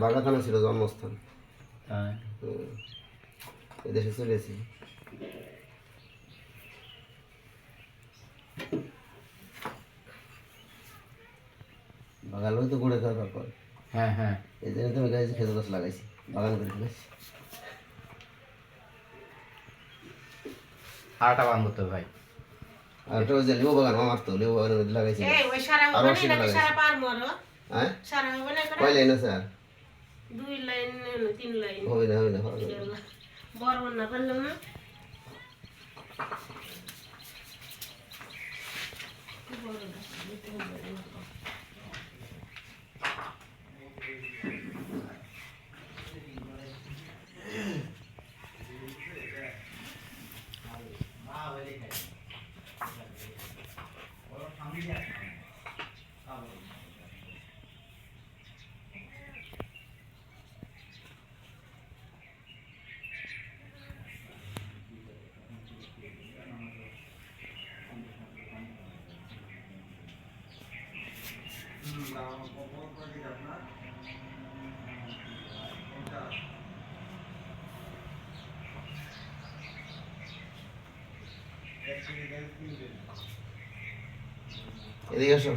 বাগাতানা ছিল জন্মস্থান। হ্যাঁ এদেশে চলেছি। বাগান তো গড়ে খাওয়া দরকার। হ্যাঁ হ্যাঁ এই জন্য তুমি গাছ খেজুর গাছ লাগাইছি, বাগান করে ফেলেছি। আরেকটা বাগান করতে হবে ভাই। আর ওটা ওই যে লেবু বাগান, আমার তো লেবু বাগানের মধ্যে লাগাইছি। আরো সেটা লাগাইছি। হ্যাঁ কয় লাইন আছে আর? 2 লাইন 3 লাইন হবে না হবে না বড় না পারলাম না। এদিকে আসো।